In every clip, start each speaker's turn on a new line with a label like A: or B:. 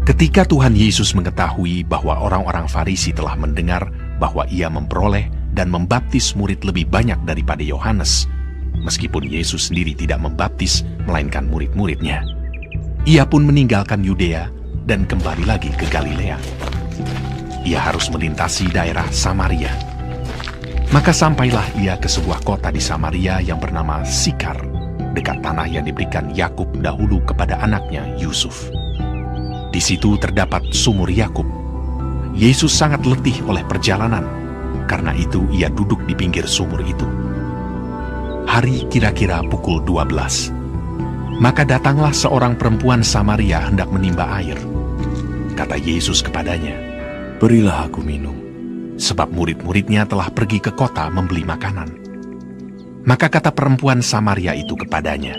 A: Ketika Tuhan Yesus mengetahui bahwa orang-orang Farisi telah mendengar bahwa ia memperoleh dan membaptis murid lebih banyak daripada Yohanes, meskipun Yesus sendiri tidak membaptis, melainkan murid-muridnya, ia pun meninggalkan Yudea dan kembali lagi ke Galilea. Ia harus melintasi daerah Samaria. Maka sampailah ia ke sebuah kota di Samaria yang bernama Sikar, dekat tanah yang diberikan Yakub dahulu kepada anaknya Yusuf. Di situ terdapat sumur Yakub. Yesus sangat letih oleh perjalanan, karena itu ia duduk di pinggir sumur itu. Hari kira-kira pukul 12. Maka datanglah seorang perempuan Samaria hendak menimba air. Kata Yesus kepadanya, "Berilah aku minum," sebab murid-muridnya telah pergi ke kota membeli makanan. Maka kata perempuan Samaria itu kepadanya,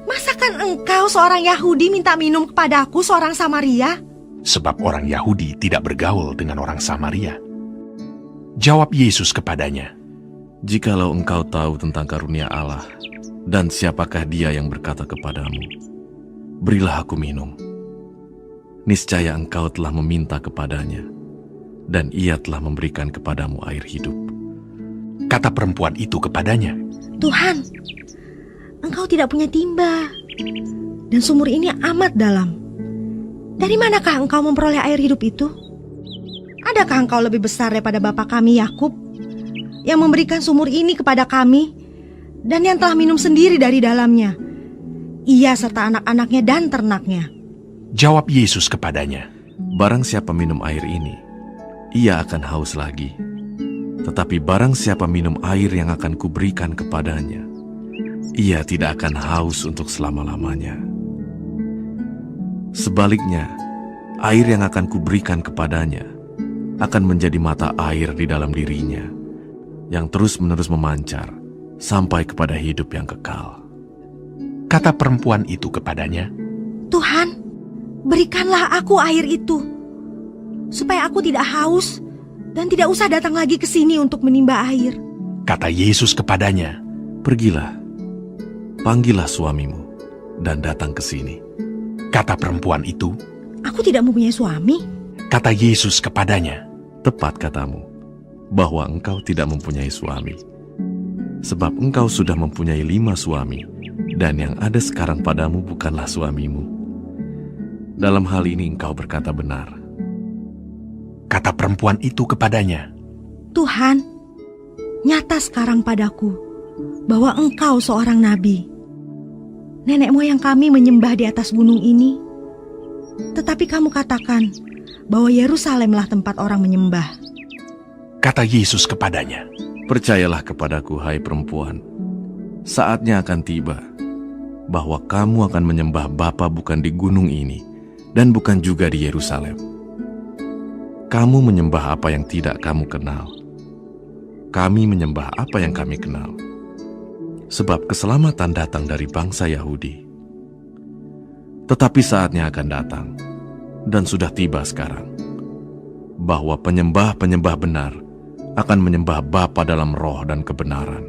B: "Masakan engkau seorang Yahudi minta minum kepadaku seorang Samaria?"
A: Sebab orang Yahudi tidak bergaul dengan orang Samaria. Jawab Yesus kepadanya,
C: "Jikalau engkau tahu tentang karunia Allah, dan siapakah dia yang berkata kepadamu, 'Berilah aku minum,' niscaya engkau telah meminta kepadanya, dan ia telah memberikan kepadamu air hidup."
A: Kata perempuan itu kepadanya,
B: "Tuhan, engkau tidak punya timba, dan sumur ini amat dalam. Dari manakah engkau memperoleh air hidup itu? Adakah engkau lebih besar daripada bapa kami Yakub, yang memberikan sumur ini kepada kami, dan yang telah minum sendiri dari dalamnya, ia serta anak-anaknya dan ternaknya?"
A: Jawab Yesus kepadanya,
C: "Barang siapa minum air ini, ia akan haus lagi. Tetapi barang siapa minum air yang akan kuberikan kepadanya, ia tidak akan haus untuk selama-lamanya. Sebaliknya, air yang akan kuberikan kepadanya akan menjadi mata air di dalam dirinya, yang terus-menerus memancar sampai kepada hidup yang kekal."
A: Kata perempuan itu kepadanya,
B: "Tuhan, berikanlah aku air itu, supaya aku tidak haus dan tidak usah datang lagi ke sini untuk menimba air."
A: Kata Yesus kepadanya,
C: "Pergilah, panggillah suamimu, dan datang ke sini."
A: Kata perempuan itu,
B: "Aku tidak mempunyai suami."
A: Kata Yesus kepadanya,
C: "Tepat katamu, bahwa engkau tidak mempunyai suami. Sebab engkau sudah mempunyai 5 suami, dan yang ada sekarang padamu bukanlah suamimu. Dalam hal ini engkau berkata benar."
A: Kata perempuan itu kepadanya,
B: "Tuhan, nyata sekarang padaku bahwa engkau seorang nabi. Nenek moyang kami menyembah di atas gunung ini, tetapi kamu katakan bahwa Yerusalemlah tempat orang menyembah."
A: Kata Yesus kepadanya,
C: "Percayalah kepadaku, hai perempuan, saatnya akan tiba bahwa kamu akan menyembah Bapa bukan di gunung ini, dan bukan juga di Yerusalem. Kamu menyembah apa yang tidak kamu kenal. Kami menyembah apa yang kami kenal. Sebab keselamatan datang dari bangsa Yahudi. Tetapi saatnya akan datang, dan sudah tiba sekarang, bahwa penyembah-penyembah benar akan menyembah Bapa dalam roh dan kebenaran.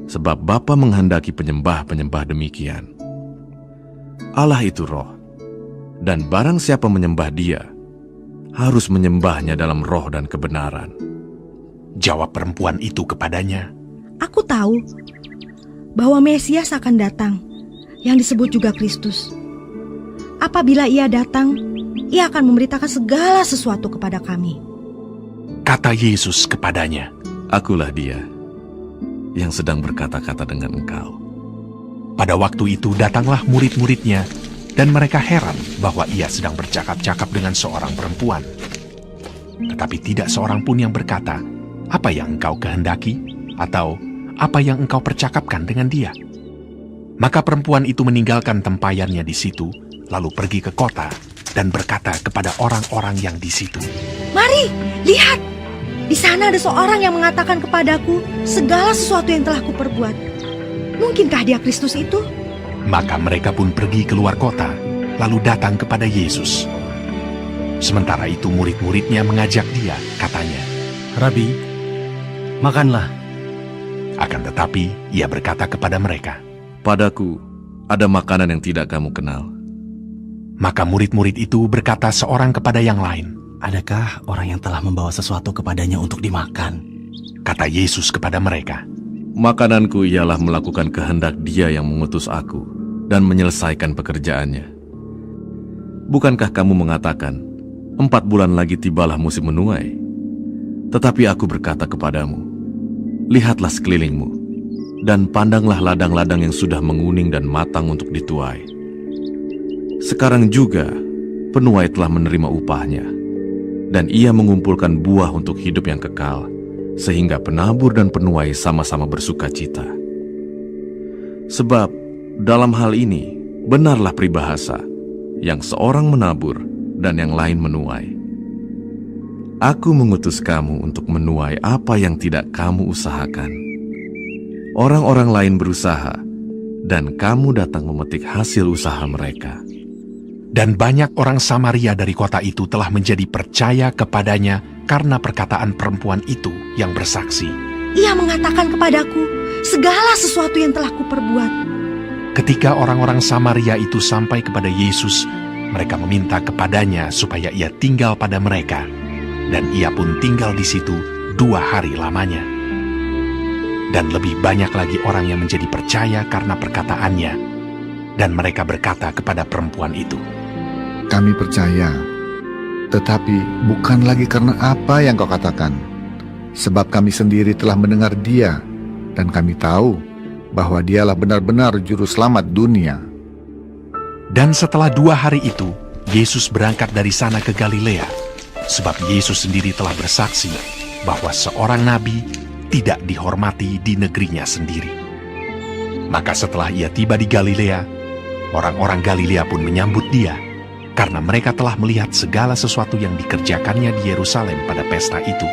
C: Sebab Bapa menghendaki penyembah-penyembah demikian. Allah itu roh, dan barang siapa menyembah Dia, harus menyembahnya dalam roh dan kebenaran."
A: Jawab perempuan itu kepadanya,
B: "Aku tahu bahwa Mesias akan datang, yang disebut juga Kristus. Apabila ia datang, ia akan memberitakan segala sesuatu kepada kami."
A: Kata Yesus kepadanya,
C: "Akulah Dia yang sedang berkata-kata dengan engkau."
A: Pada waktu itu datanglah murid-muridnya, dan mereka heran bahwa ia sedang bercakap-cakap dengan seorang perempuan. Tetapi tidak seorang pun yang berkata, "Apa yang engkau kehendaki?" atau "Apa yang engkau percakapkan dengan dia?" Maka perempuan itu meninggalkan tempayannya di situ, lalu pergi ke kota dan berkata kepada orang-orang yang di situ,
B: "Mari, lihat, di sana ada seorang yang mengatakan kepadaku segala sesuatu yang telah kuperbuat. Mungkinkah dia Kristus itu?"
A: Maka mereka pun pergi keluar kota, lalu datang kepada Yesus. Sementara itu murid-muridnya mengajak dia, katanya,
D: "Rabi, makanlah."
A: Akan tetapi ia berkata kepada mereka,
C: "Padaku ada makanan yang tidak kamu kenal."
A: Maka murid-murid itu berkata seorang kepada yang lain,
D: Adakah orang yang telah membawa sesuatu kepadanya untuk dimakan?
A: kata Yesus kepada mereka,
C: Makananku ialah melakukan kehendak Dia yang mengutus aku dan menyelesaikan pekerjaannya. Bukankah kamu mengatakan, 4 bulan lagi tibalah musim menuai? Tetapi aku berkata kepadamu, lihatlah sekelilingmu, dan pandanglah ladang-ladang yang sudah menguning dan matang untuk dituai. Sekarang juga penuai telah menerima upahnya, dan ia mengumpulkan buah untuk hidup yang kekal, sehingga penabur dan penuai sama-sama bersuka cita. Sebab dalam hal ini benarlah peribahasa, yang seorang menabur dan yang lain menuai. Aku mengutus kamu untuk menuai apa yang tidak kamu usahakan. Orang-orang lain berusaha, dan kamu datang memetik hasil usaha mereka.
A: Dan banyak orang Samaria dari kota itu telah menjadi percaya kepadanya karena perkataan perempuan itu yang bersaksi,
B: Ia mengatakan kepadaku segala sesuatu yang telah kuperbuat.
A: ketika orang-orang Samaria itu sampai kepada Yesus, mereka meminta kepadanya supaya ia tinggal pada mereka, dan ia pun tinggal di situ 2 hari lamanya. Dan lebih banyak lagi orang yang menjadi percaya karena perkataannya, dan mereka berkata kepada perempuan itu,
E: Kami percaya, tetapi bukan lagi karena apa yang kau katakan, sebab kami sendiri telah mendengar Dia, dan kami tahu bahwa Dialah benar-benar juru selamat dunia.
A: Dan setelah 2 hari itu, Yesus berangkat dari sana ke Galilea, sebab Yesus sendiri telah bersaksi bahwa seorang nabi tidak dihormati di negerinya sendiri. Maka setelah ia tiba di Galilea, orang-orang Galilea pun menyambut dia, karena mereka telah melihat segala sesuatu yang dikerjakannya di Yerusalem pada pesta itu,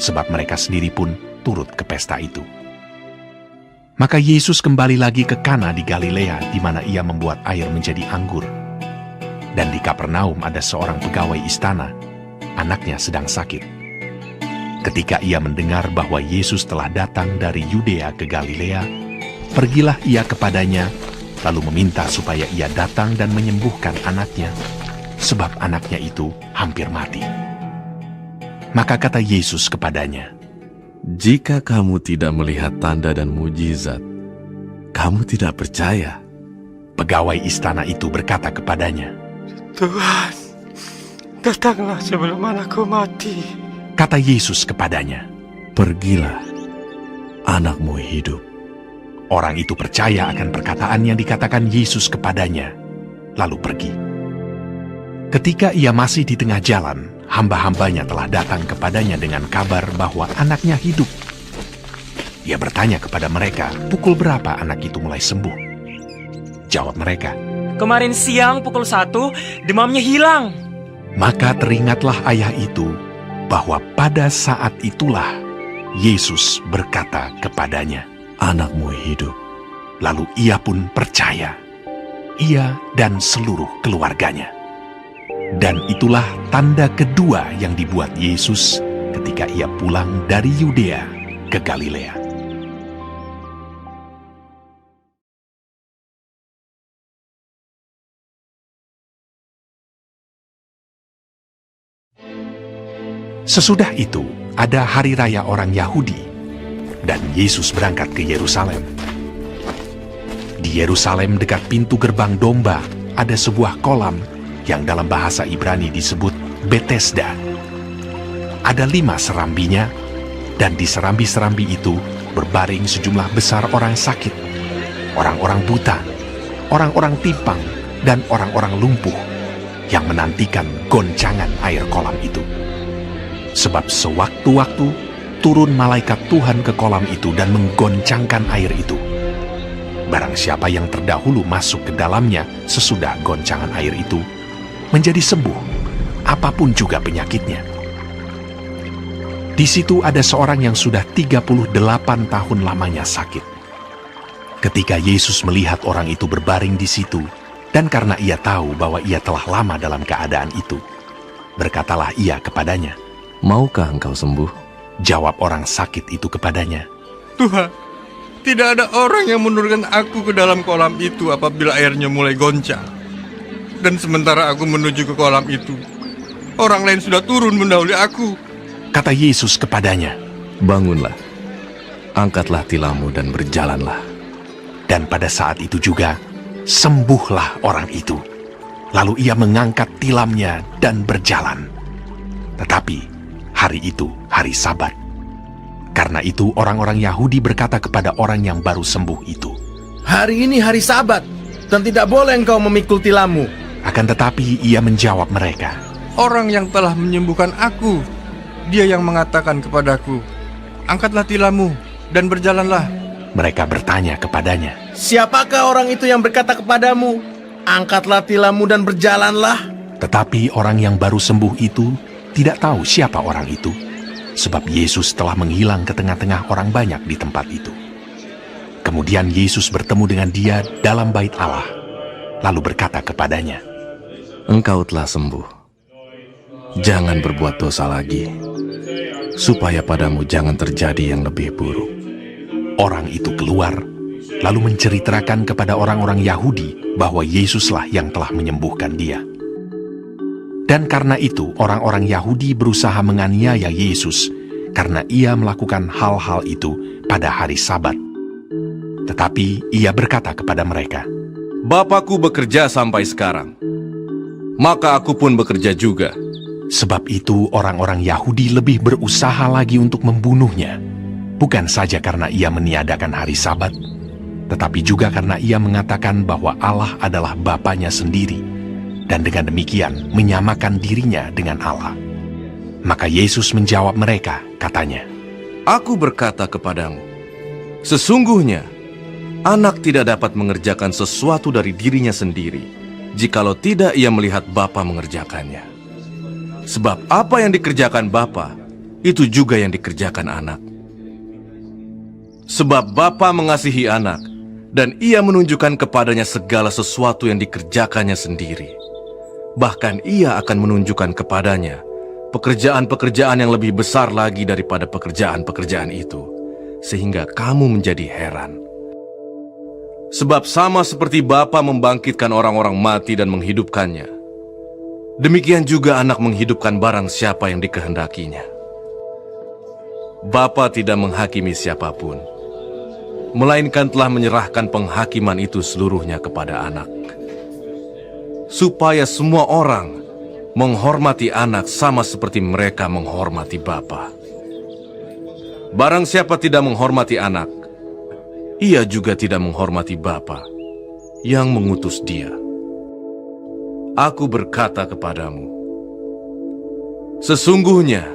A: sebab mereka sendiri pun turut ke pesta itu. Maka Yesus kembali lagi ke Kana di Galilea, di mana ia membuat air menjadi anggur. Dan di Kapernaum ada seorang pegawai istana, anaknya sedang sakit. Ketika ia mendengar bahwa Yesus telah datang dari Yudea ke Galilea, pergilah ia kepadanya, lalu meminta supaya ia datang dan menyembuhkan anaknya, sebab anaknya itu hampir mati. Maka kata Yesus kepadanya,
C: Jika kamu tidak melihat tanda dan mujizat, kamu tidak percaya.
A: Pegawai istana itu berkata kepadanya,
F: Tuhan, datanglah sebelum anakku mati.
A: kata Yesus kepadanya,
C: Pergilah, anakmu hidup.
A: orang itu percaya akan perkataan yang dikatakan Yesus kepadanya, lalu pergi. Ketika ia masih di tengah jalan, hamba-hambanya telah datang kepadanya dengan kabar bahwa anaknya hidup. Ia bertanya kepada mereka, pukul berapa anak itu mulai sembuh? Jawab mereka,
F: Kemarin siang pukul 1, demamnya hilang.
A: maka teringatlah ayah itu bahwa pada saat itulah Yesus berkata kepadanya,
C: Anakmu hidup.
A: lalu ia pun percaya, ia dan seluruh keluarganya. Dan itulah tanda kedua yang dibuat Yesus ketika ia pulang dari Yudea ke Galilea. Sesudah itu, ada hari raya orang Yahudi, dan Yesus berangkat ke Yerusalem. Di Yerusalem dekat pintu gerbang domba, ada sebuah kolam yang dalam bahasa Ibrani disebut Betesda. Ada 5 serambinya, dan di serambi-serambi itu berbaring sejumlah besar orang sakit, orang-orang buta, orang-orang timpang, dan orang-orang lumpuh yang menantikan goncangan air kolam itu. Sebab sewaktu-waktu turun malaikat Tuhan ke kolam itu dan menggoncangkan air itu. Barang siapa yang terdahulu masuk ke dalamnya sesudah goncangan air itu, menjadi sembuh, apapun juga penyakitnya. Di situ ada seorang yang sudah 38 tahun lamanya sakit. Ketika Yesus melihat orang itu berbaring di situ, dan karena ia tahu bahwa ia telah lama dalam keadaan itu, berkatalah ia kepadanya,
C: Maukah engkau sembuh?
A: Jawab orang sakit itu kepadanya,
G: Tuhan, tidak ada orang yang menurunkan aku ke dalam kolam itu apabila airnya mulai goncang. Dan sementara aku menuju ke kolam itu, orang lain sudah turun mendahului aku.
A: Kata Yesus kepadanya,
C: Bangunlah, angkatlah tilammu dan berjalanlah.
A: dan pada saat itu juga sembuhlah orang itu. Lalu ia mengangkat tilamnya dan berjalan. Tetapi hari itu hari Sabat. Karena itu orang-orang Yahudi berkata kepada orang yang baru sembuh itu,
H: Hari ini hari Sabat, dan tidak boleh engkau memikul tilammu.
A: akan tetapi ia menjawab mereka,
G: Orang yang telah menyembuhkan aku, dia yang mengatakan kepadaku, angkatlah tilammu dan berjalanlah.
A: Mereka bertanya kepadanya,
H: Siapakah orang itu yang berkata kepadamu, angkatlah tilammu dan berjalanlah?
A: tetapi orang yang baru sembuh itu tidak tahu siapa orang itu, sebab Yesus telah menghilang ke tengah-tengah orang banyak di tempat itu. Kemudian Yesus bertemu dengan dia dalam bait Allah, lalu berkata kepadanya,
C: Engkau telah sembuh. Jangan berbuat dosa lagi, supaya padamu jangan terjadi yang lebih buruk.
A: Orang itu keluar, lalu menceritakan kepada orang-orang Yahudi bahwa Yesuslah yang telah menyembuhkan dia. Dan karena itu orang-orang Yahudi berusaha menganiaya Yesus karena ia melakukan hal-hal itu pada hari Sabat. Tetapi ia berkata kepada mereka,
C: Bapakku bekerja sampai sekarang, maka aku pun bekerja juga.
A: sebab itu orang-orang Yahudi lebih berusaha lagi untuk membunuhnya, bukan saja karena ia meniadakan hari Sabat, tetapi juga karena ia mengatakan bahwa Allah adalah Bapanya sendiri, dan dengan demikian menyamakan dirinya dengan Allah. Maka Yesus menjawab mereka, katanya,
C: Aku berkata kepadamu, sesungguhnya anak tidak dapat mengerjakan sesuatu dari dirinya sendiri, jikalau tidak ia melihat Bapa mengerjakannya. Sebab apa yang dikerjakan Bapa, itu juga yang dikerjakan anak. Sebab Bapa mengasihi anak, dan ia menunjukkan kepadanya segala sesuatu yang dikerjakannya sendiri. Bahkan ia akan menunjukkan kepadanya pekerjaan-pekerjaan yang lebih besar lagi daripada pekerjaan-pekerjaan itu, sehingga kamu menjadi heran. Sebab sama seperti Bapa membangkitkan orang-orang mati dan menghidupkannya, demikian juga anak menghidupkan barang siapa yang dikehendakinya. Bapa tidak menghakimi siapapun, melainkan telah menyerahkan penghakiman itu seluruhnya kepada anak, supaya semua orang menghormati anak sama seperti mereka menghormati Bapa. Barang siapa tidak menghormati anak, ia juga tidak menghormati Bapa yang mengutus dia. Aku berkata kepadamu, sesungguhnya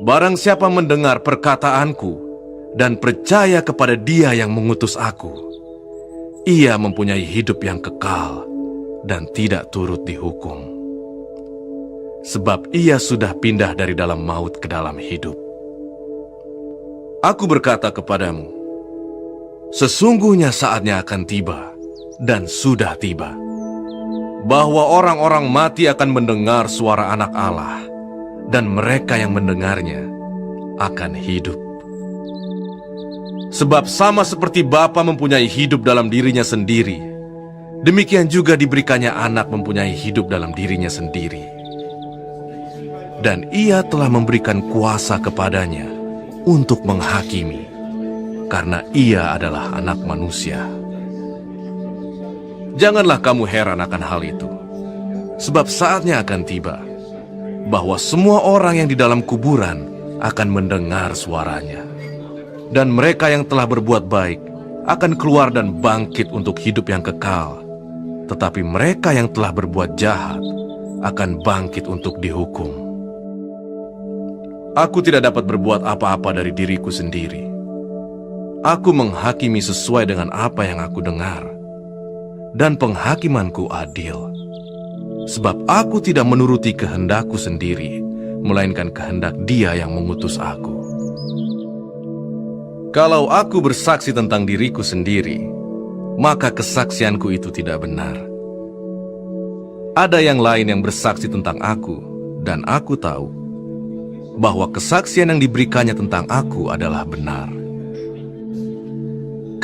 C: barang siapa mendengar perkataanku dan percaya kepada Dia yang mengutus aku, ia mempunyai hidup yang kekal dan tidak turut dihukum. Sebab ia sudah pindah dari dalam maut ke dalam hidup. Aku berkata kepadamu, sesungguhnya saatnya akan tiba, dan sudah tiba, bahwa orang-orang mati akan mendengar suara Anak Allah, dan mereka yang mendengarnya akan hidup. Sebab sama seperti Bapa mempunyai hidup dalam dirinya sendiri, demikian juga diberikannya anak mempunyai hidup dalam dirinya sendiri. Dan ia telah memberikan kuasa kepadanya untuk menghakimi, karena ia adalah anak manusia. Janganlah kamu heran akan hal itu, sebab saatnya akan tiba, bahwa semua orang yang di dalam kuburan akan mendengar suaranya. Dan mereka yang telah berbuat baik akan keluar dan bangkit untuk hidup yang kekal. Tetapi mereka yang telah berbuat jahat akan bangkit untuk dihukum. Aku tidak dapat berbuat apa-apa dari diriku sendiri. Aku menghakimi sesuai dengan apa yang aku dengar. Dan penghakimanku adil. Sebab aku tidak menuruti kehendakku sendiri, melainkan kehendak Dia yang mengutus aku. Kalau aku bersaksi tentang diriku sendiri, maka kesaksianku itu tidak benar. Ada yang lain yang bersaksi tentang aku, dan aku tahu bahwa kesaksian yang diberikannya tentang aku adalah benar.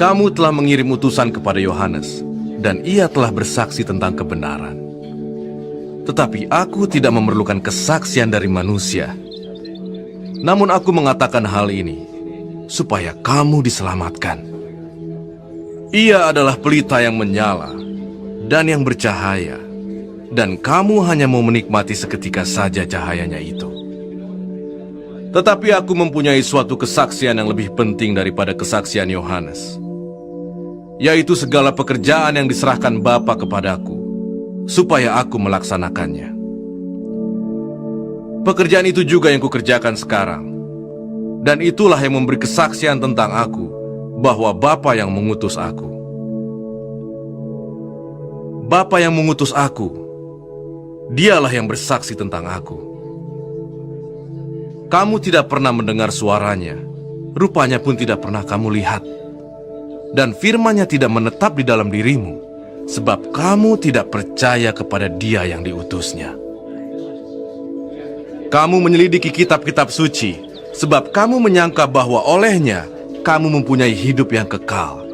C: Kamu telah mengirim utusan kepada Yohanes, dan ia telah bersaksi tentang kebenaran. Tetapi aku tidak memerlukan kesaksian dari manusia. Namun aku mengatakan hal ini supaya kamu diselamatkan. Ia adalah pelita yang menyala dan yang bercahaya, dan kamu hanya mau menikmati seketika saja cahayanya itu. Tetapi aku mempunyai suatu kesaksian yang lebih penting daripada kesaksian Yohanes, yaitu segala pekerjaan yang diserahkan Bapa kepadaku, supaya aku melaksanakannya. Pekerjaan itu juga yang kukerjakan sekarang, dan itulah yang memberi kesaksian tentang aku, bahwa Bapa yang mengutus aku. Bapa yang mengutus aku, dialah yang bersaksi tentang aku. Kamu tidak pernah mendengar suaranya, rupanya pun tidak pernah kamu lihat, dan firman-Nya tidak menetap di dalam dirimu, sebab kamu tidak percaya kepada Dia yang diutusnya. Kamu menyelidiki kitab-kitab suci, sebab kamu menyangka bahwa olehnya kamu mempunyai hidup yang kekal.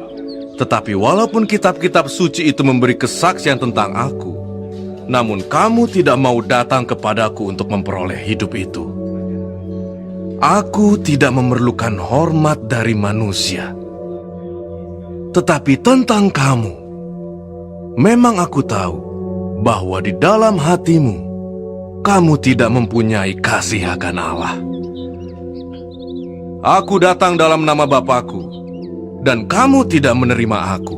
C: Tetapi walaupun kitab-kitab suci itu memberi kesaksian tentang aku, namun kamu tidak mau datang kepadaku untuk memperoleh hidup itu. Aku tidak memerlukan hormat dari manusia. Tetapi tentang kamu, memang aku tahu bahwa di dalam hatimu, kamu tidak mempunyai kasih akan Allah. Aku datang dalam nama Bapakku, dan kamu tidak menerima aku.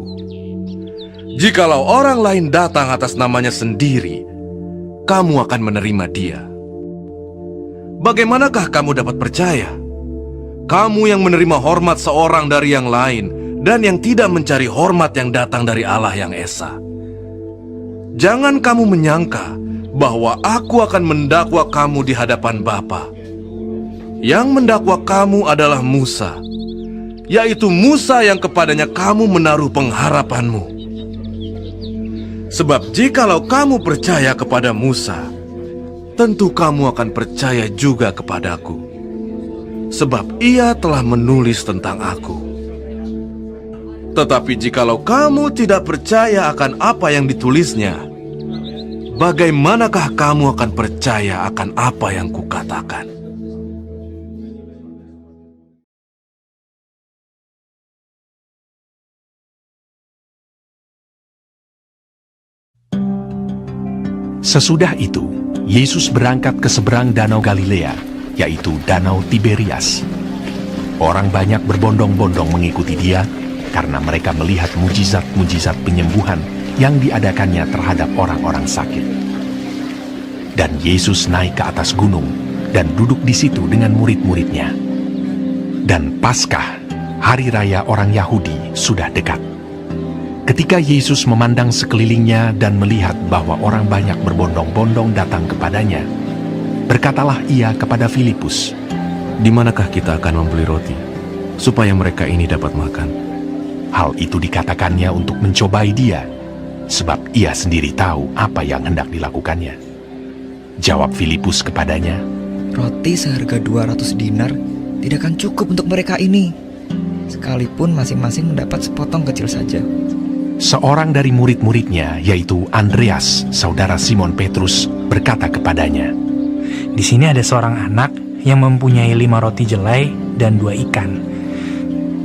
C: Jikalau orang lain datang atas namanya sendiri, kamu akan menerima dia. Bagaimanakah kamu dapat percaya? Kamu yang menerima hormat seorang dari yang lain, dan yang tidak mencari hormat yang datang dari Allah yang Esa. Jangan kamu menyangka bahwa aku akan mendakwa kamu di hadapan Bapa. Yang mendakwa kamu adalah Musa, yaitu Musa yang kepadanya kamu menaruh pengharapanmu. Sebab jikalau kamu percaya kepada Musa, tentu kamu akan percaya juga kepadaku, sebab ia telah menulis tentang aku. Tetapi jikalau kamu tidak percaya akan apa yang ditulisnya, bagaimanakah kamu akan percaya akan apa yang kukatakan?
A: Sesudah itu, Yesus berangkat ke seberang Danau Galilea, yaitu Danau Tiberias. Orang banyak berbondong-bondong mengikuti dia, karena mereka melihat mujizat-mujizat penyembuhan yang diadakannya terhadap orang-orang sakit. Dan Yesus naik ke atas gunung dan duduk di situ dengan murid-muridnya. Dan Paskah, hari raya orang Yahudi, sudah dekat. Ketika Yesus memandang sekelilingnya dan melihat bahwa orang banyak berbondong-bondong datang kepadanya, berkatalah ia kepada Filipus,
C: Di manakah kita akan membeli roti, supaya mereka ini dapat makan?
A: hal itu dikatakannya untuk mencobai dia, sebab ia sendiri tahu apa yang hendak dilakukannya. Jawab Filipus kepadanya,
I: Roti seharga 200 dinar tidak akan cukup untuk mereka ini, sekalipun masing-masing mendapat sepotong kecil saja.
A: Seorang dari murid-muridnya, yaitu Andreas, saudara Simon Petrus, berkata kepadanya,
J: Di sini ada seorang anak yang mempunyai 5 roti jelai dan 2 ikan.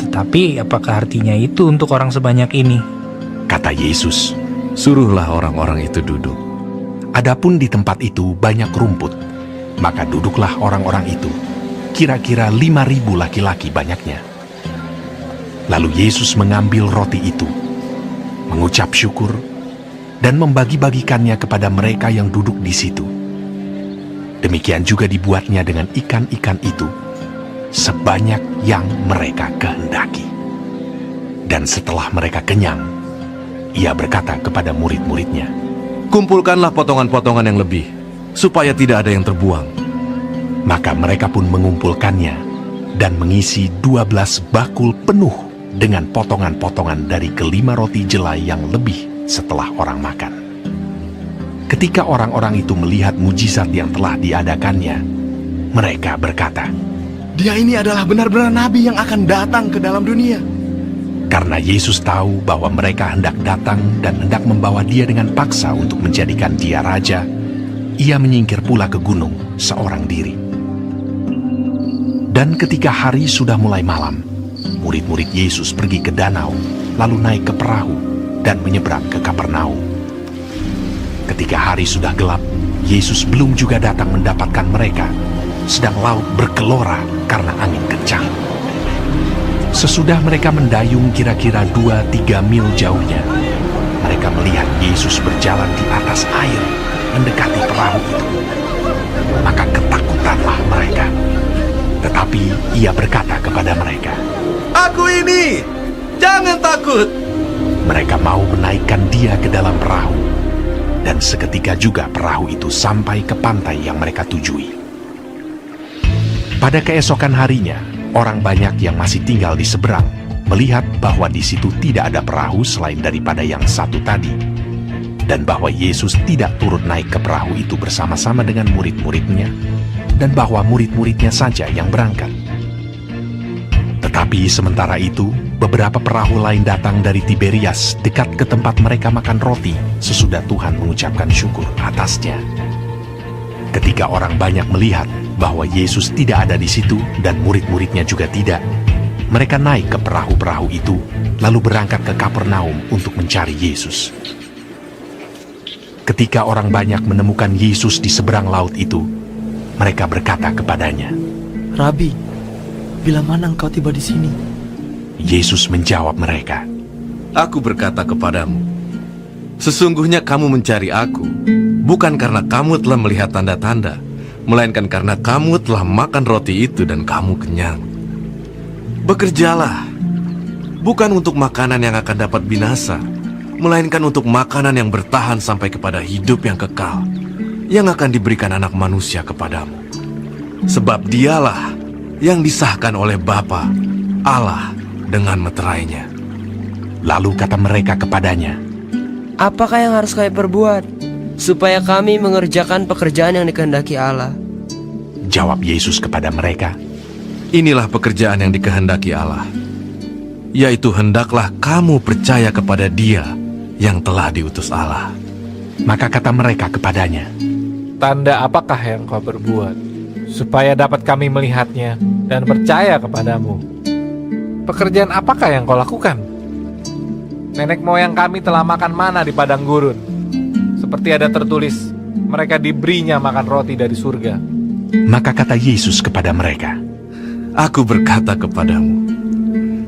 J: Tetapi apakah artinya itu untuk orang sebanyak ini?
A: Kata Yesus,
C: Suruhlah orang-orang itu duduk.
A: adapun di tempat itu banyak rumput, maka duduklah orang-orang itu, kira-kira 5.000 laki-laki banyaknya. Lalu Yesus mengambil roti itu, mengucap syukur, dan membagi-bagikannya kepada mereka yang duduk di situ. Demikian juga dibuatnya dengan ikan-ikan itu, sebanyak yang mereka kehendaki. Dan setelah mereka kenyang, ia berkata kepada murid-muridnya,
C: Kumpulkanlah potongan-potongan yang lebih, supaya tidak ada yang terbuang.
A: Maka mereka pun mengumpulkannya, dan mengisi 12 bakul penuh dengan potongan-potongan dari ke-5 roti jelai yang lebih setelah orang makan. Ketika orang-orang itu melihat mujizat yang telah diadakannya, mereka berkata,
H: Dia ini adalah benar-benar nabi yang akan datang ke dalam dunia.
A: karena Yesus tahu bahwa mereka hendak datang dan hendak membawa dia dengan paksa untuk menjadikan dia raja, ia menyingkir pula ke gunung seorang diri. Dan ketika hari sudah mulai malam, murid-murid Yesus pergi ke danau, lalu naik ke perahu dan menyeberang ke Kapernaum. Ketika hari sudah gelap, Yesus belum juga datang mendapatkan mereka, sedang laut bergelora karena angin kencang. Sesudah mereka mendayung kira-kira 2-3 mil jauhnya, mereka melihat Yesus berjalan di atas air mendekati perahu itu. Maka ketakutanlah mereka. Tetapi ia berkata kepada mereka,
H: Aku ini, jangan takut.
A: mereka mau menaikkan dia ke dalam perahu. Dan seketika juga perahu itu sampai ke pantai yang mereka tujui. Pada keesokan harinya, orang banyak yang masih tinggal di seberang melihat bahwa di situ tidak ada perahu selain daripada yang satu tadi, dan bahwa Yesus tidak turut naik ke perahu itu bersama-sama dengan murid-muridnya, dan bahwa murid-muridnya saja yang berangkat. Tetapi sementara itu, beberapa perahu lain datang dari Tiberias dekat ke tempat mereka makan roti sesudah Tuhan mengucapkan syukur atasnya. Ketika orang banyak melihat bahwa Yesus tidak ada di situ dan murid-muridnya juga tidak, mereka naik ke perahu-perahu itu lalu berangkat ke Kapernaum untuk mencari Yesus. Ketika orang banyak menemukan Yesus di seberang laut itu, mereka berkata kepadanya,
F: Rabi, bila mana engkau tiba di sini?
A: Yesus menjawab mereka,
C: Aku berkata kepadamu, sesungguhnya kamu mencari aku, bukan karena kamu telah melihat tanda-tanda, melainkan karena kamu telah makan roti itu dan kamu kenyang. Bekerjalah, bukan untuk makanan yang akan dapat binasa, melainkan untuk makanan yang bertahan sampai kepada hidup yang kekal, yang akan diberikan anak manusia kepadamu. Sebab dialah yang disahkan oleh Bapa, Allah, dengan meterainya.
A: Lalu kata mereka kepadanya,
K: Apakah yang harus kami perbuat supaya kami mengerjakan pekerjaan yang dikehendaki Allah?
A: Jawab Yesus kepada mereka,
C: Inilah pekerjaan yang dikehendaki Allah, yaitu hendaklah kamu percaya kepada Dia yang telah diutus Allah.
A: Maka kata mereka kepadanya,
J: Tanda apakah yang kau berbuat, supaya dapat kami melihatnya dan percaya kepadamu? Pekerjaan apakah yang kau lakukan? Nenek moyang kami telah makan mana di padang gurun. Seperti ada tertulis, mereka diberinya makan roti dari surga.
A: Maka kata Yesus kepada mereka,
C: Aku berkata kepadamu,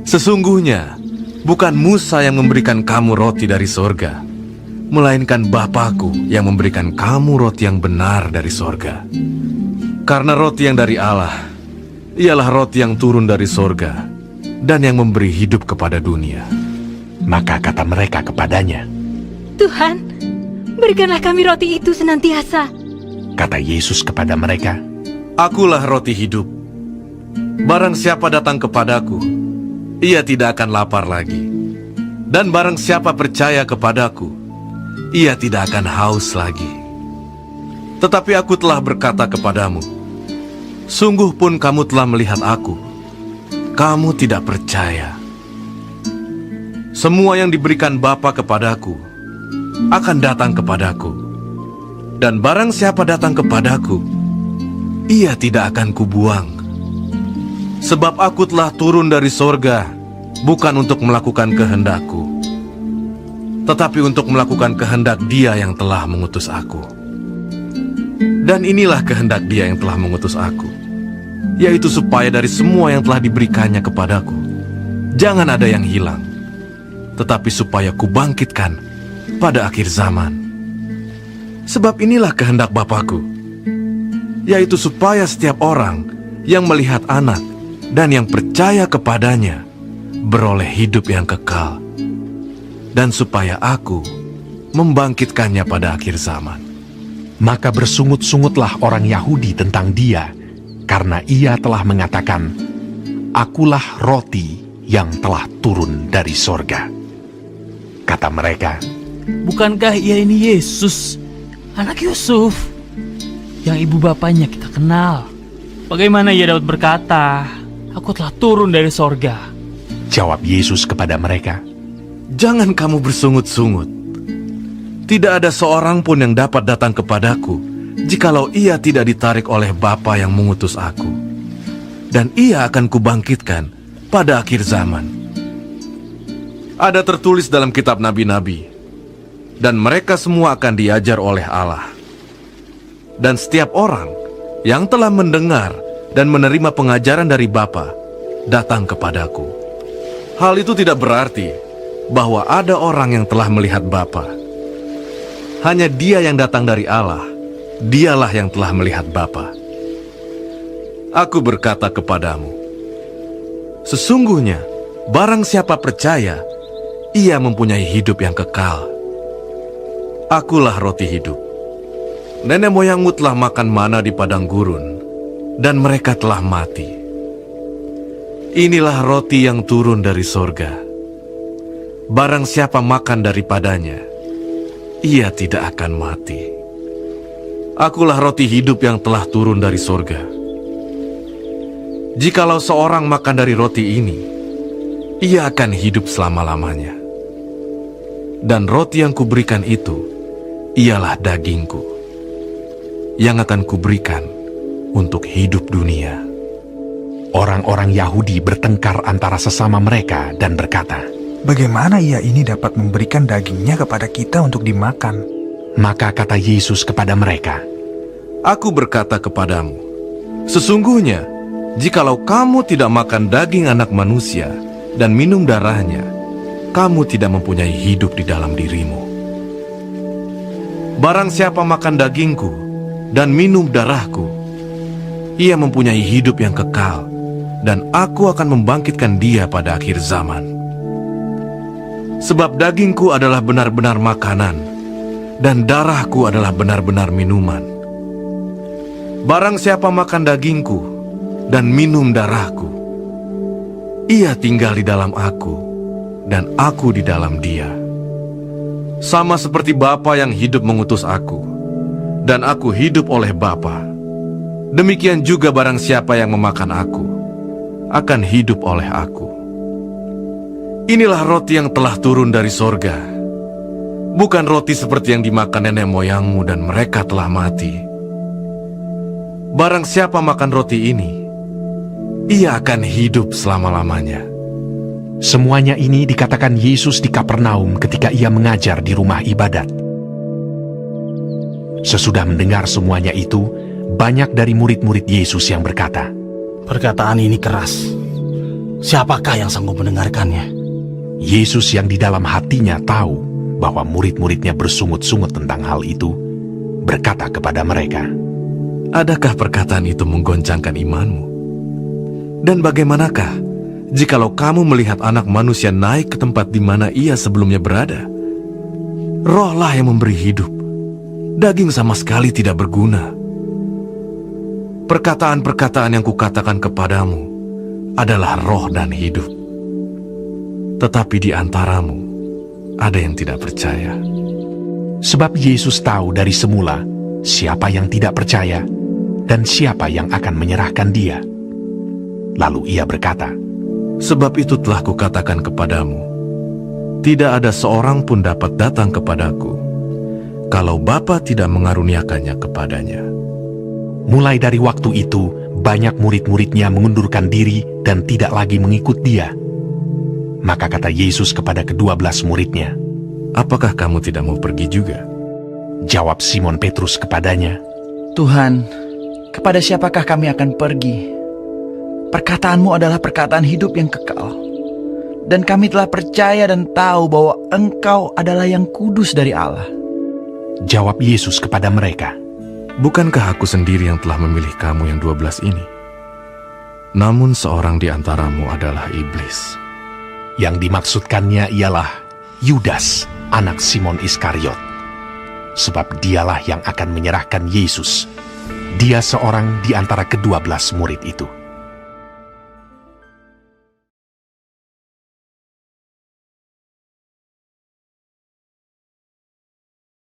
C: sesungguhnya bukan Musa yang memberikan kamu roti dari sorga, melainkan Bapa-Ku yang memberikan kamu roti yang benar dari sorga. Karena roti yang dari Allah ialah roti yang turun dari sorga dan yang memberi hidup kepada dunia.
A: Maka kata mereka kepadanya,
L: Tuhan, berikanlah kami roti itu senantiasa.
A: Kata Yesus kepada mereka,
C: Akulah roti hidup. Barang siapa datang kepadaku, ia tidak akan lapar lagi. Dan barang siapa percaya kepadaku, ia tidak akan haus lagi. Tetapi aku telah berkata kepadamu, sungguh pun kamu telah melihat aku, kamu tidak percaya. Semua yang diberikan Bapa kepadaku akan datang kepadaku, dan barang siapa datang kepadaku, ia tidak akan kubuang. Sebab aku telah turun dari sorga, bukan untuk melakukan kehendakku, tetapi untuk melakukan kehendak Dia yang telah mengutus aku. Dan inilah kehendak Dia yang telah mengutus aku, yaitu supaya dari semua yang telah diberikannya kepadaku, jangan ada yang hilang, tetapi supaya kubangkitkan pada akhir zaman. Sebab inilah kehendak Bapa-Ku, yaitu supaya setiap orang yang melihat Anak dan yang percaya kepadanya beroleh hidup yang kekal, dan supaya aku membangkitkannya pada akhir zaman.
A: Maka bersungut-sungutlah orang Yahudi tentang Dia, karena Ia telah mengatakan, Akulah roti yang telah turun dari sorga. Kata mereka,
F: Bukankah ia ini Yesus, anak Yusuf, yang ibu bapanya kita kenal? Bagaimana ia dapat berkata, Aku telah turun dari sorga?
A: Jawab Yesus kepada mereka,
C: Jangan kamu bersungut-sungut. Tidak ada seorang pun yang dapat datang kepadaku jikalau ia tidak ditarik oleh Bapa yang mengutus aku. Dan ia akan kubangkitkan pada akhir zaman. Ada tertulis dalam kitab nabi-nabi, dan mereka semua akan diajar oleh Allah. Dan setiap orang yang telah mendengar dan menerima pengajaran dari Bapa datang kepadaku. Hal itu tidak berarti bahwa ada orang yang telah melihat Bapa. Hanya Dia yang datang dari Allah, Dialah yang telah melihat Bapa. Aku berkata kepadamu, sesungguhnya barang siapa percaya, ia mempunyai hidup yang kekal. Akulah roti hidup. Nenek moyangmu telah makan mana di padang gurun, dan mereka telah mati. Inilah roti yang turun dari sorga. Barang siapa makan daripadanya, ia tidak akan mati. Akulah roti hidup yang telah turun dari sorga. Jikalau seorang makan dari roti ini, ia akan hidup selama-lamanya. Dan roti yang kuberikan itu, ialah dagingku, yang akan kuberikan untuk hidup dunia.
A: Orang-orang Yahudi bertengkar antara sesama mereka dan berkata,
M: bagaimana ia ini dapat memberikan dagingnya kepada kita untuk dimakan?
A: Maka kata Yesus kepada mereka,
C: Aku berkata kepadamu, sesungguhnya, jikalau kamu tidak makan daging anak manusia dan minum darahnya, kamu tidak mempunyai hidup di dalam dirimu. Barang siapa makan dagingku dan minum darahku, ia mempunyai hidup yang kekal, dan aku akan membangkitkan dia pada akhir zaman. Sebab dagingku adalah benar-benar makanan, dan darahku adalah benar-benar minuman. Barang siapa makan dagingku dan minum darahku, ia tinggal di dalam aku, dan aku di dalam dia. Sama seperti Bapa yang hidup mengutus aku, dan aku hidup oleh Bapa, demikian juga barang siapa yang memakan aku, akan hidup oleh aku. Inilah roti yang telah turun dari sorga, bukan roti seperti yang dimakan nenek moyangmu dan mereka telah mati. Barang siapa makan roti ini, ia akan hidup selama-lamanya.
A: Semuanya ini dikatakan Yesus di Kapernaum ketika ia mengajar di rumah ibadat. Sesudah mendengar semuanya itu, banyak dari murid-murid Yesus yang berkata,
D: perkataan ini keras. Siapakah yang sanggup mendengarkannya?
A: Yesus yang di dalam hatinya tahu bahwa murid-muridnya bersungut-sungut tentang hal itu, berkata kepada mereka,
C: adakah perkataan itu menggoncangkan imanmu? Dan bagaimanakah jikalau kamu melihat anak manusia naik ke tempat di mana ia sebelumnya berada? Rohlah yang memberi hidup, daging sama sekali tidak berguna. Perkataan-perkataan yang kukatakan kepadamu adalah roh dan hidup. Tetapi di antaramu ada yang tidak percaya.
A: Sebab Yesus tahu dari semula siapa yang tidak percaya dan siapa yang akan menyerahkan dia. Lalu ia berkata,
C: sebab itu telah kukatakan kepadamu, tidak ada seorang pun dapat datang kepadaku, kalau Bapa tidak mengaruniakannya kepadanya.
A: Mulai dari waktu itu, banyak murid-muridnya mengundurkan diri dan tidak lagi mengikut dia. Maka kata Yesus kepada ke-12 muridnya,
C: apakah kamu tidak mau pergi juga?
A: Jawab Simon Petrus kepadanya,
D: Tuhan, kepada siapakah kami akan pergi? Perkataanmu adalah perkataan hidup yang kekal. Dan kami telah percaya dan tahu bahwa Engkau adalah yang kudus dari Allah.
A: Jawab Yesus kepada mereka,
C: bukankah aku sendiri yang telah memilih kamu yang 12 ini? Namun seorang di antaramu adalah iblis.
A: Yang dimaksudkannya ialah Yudas, anak Simon Iskariot. Sebab dialah yang akan menyerahkan Yesus. Dia seorang di antara ke-12 murid itu.